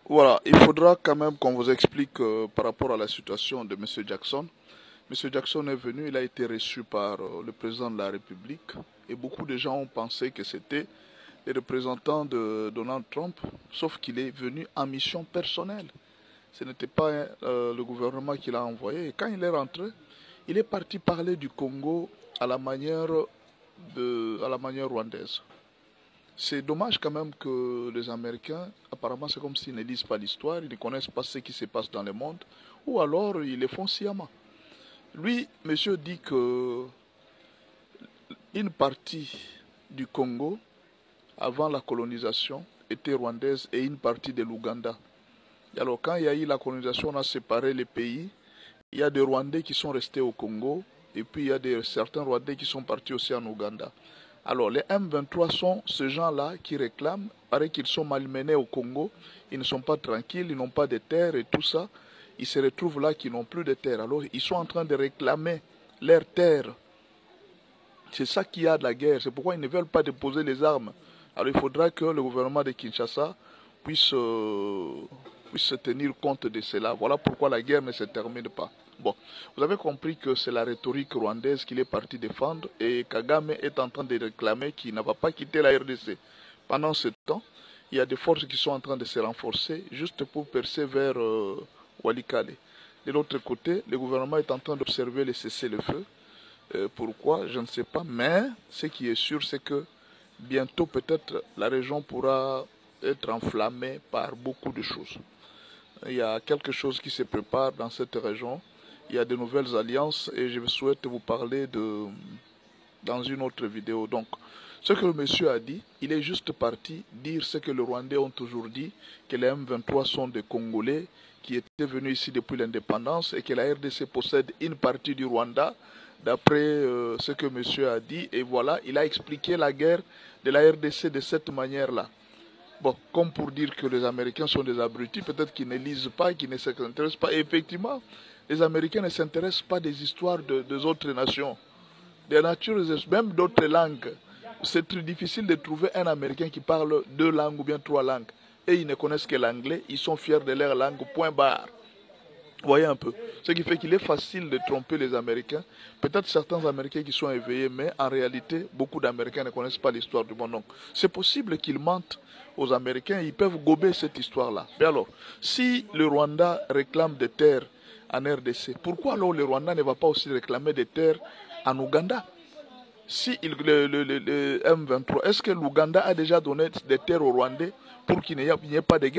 Voilà, il faudra quand même qu'on vous explique par rapport à la situation de M. Jackson. M. Jackson est venu, il a été reçu par le président de la République et beaucoup de gens ont pensé que c'était les représentants de Donald Trump, sauf qu'il est venu en mission personnelle. Ce n'était pas le gouvernement qui l'a envoyé. Et quand il est rentré, il est parti parler du Congo à la manière rwandaise. C'est dommage quand même que les Américains, apparemment c'est comme s'ils ne lisent pas l'histoire, ils ne connaissent pas ce qui se passe dans le monde, ou alors ils le font sciemment. Lui, monsieur dit que une partie du Congo, avant la colonisation, était rwandaise et une partie de l'Ouganda. Alors quand il y a eu la colonisation, on a séparé les pays. Il y a des Rwandais qui sont restés au Congo et puis il y a certains Rwandais qui sont partis aussi en Ouganda. Alors les M23 sont ces gens-là qui réclament, paraît qu'ils sont malmenés au Congo, ils ne sont pas tranquilles, ils n'ont pas de terre et tout ça. Ils se retrouvent là qu'ils n'ont plus de terre. Alors ils sont en train de réclamer leurs terres. C'est ça qu'il y a de la guerre, c'est pourquoi ils ne veulent pas déposer les armes. Alors il faudra que le gouvernement de Kinshasa puisse se tenir compte de cela. Voilà pourquoi la guerre ne se termine pas. Bon, vous avez compris que c'est la rhétorique rwandaise qu'il est parti défendre et Kagame est en train de réclamer qu'il ne va pas quitter la RDC. Pendant ce temps, il y a des forces qui sont en train de se renforcer juste pour percer vers Walikale. De l'autre côté, le gouvernement est en train d'observer les cessez-le-feu. Pourquoi, je ne sais pas, mais ce qui est sûr, c'est que bientôt peut-être la région pourra être enflammée par beaucoup de choses. Il y a quelque chose qui se prépare dans cette région. Il y a de nouvelles alliances et je souhaite vous parler dans une autre vidéo. Donc, ce que le monsieur a dit, il est juste parti dire ce que les Rwandais ont toujours dit, que les M23 sont des Congolais qui étaient venus ici depuis l'indépendance et que la RDC possède une partie du Rwanda, d'après ce que monsieur a dit. Et voilà, il a expliqué la guerre de la RDC de cette manière-là. Bon, comme pour dire que les Américains sont des abrutis, peut-être qu'ils ne lisent pas, qu'ils ne s'intéressent pas. Et effectivement, les Américains ne s'intéressent pas des histoires des autres nations, des natures, même d'autres langues. C'est très difficile de trouver un Américain qui parle 2 langues ou bien 3 langues. Et ils ne connaissent que l'anglais, ils sont fiers de leur langue, point barre. Vous voyez un peu. Ce qui fait qu'il est facile de tromper les Américains. Peut-être certains Américains qui sont éveillés, mais en réalité, beaucoup d'Américains ne connaissent pas l'histoire du monde. Donc, c'est possible qu'ils mentent aux Américains. Ils peuvent gober cette histoire-là. Mais alors, si le Rwanda réclame des terres en RDC, pourquoi alors le Rwanda ne va pas aussi réclamer des terres en Ouganda? Si le M23, est-ce que l'Ouganda a déjà donné des terres aux Rwandais pour qu'il n'y ait pas de guerre?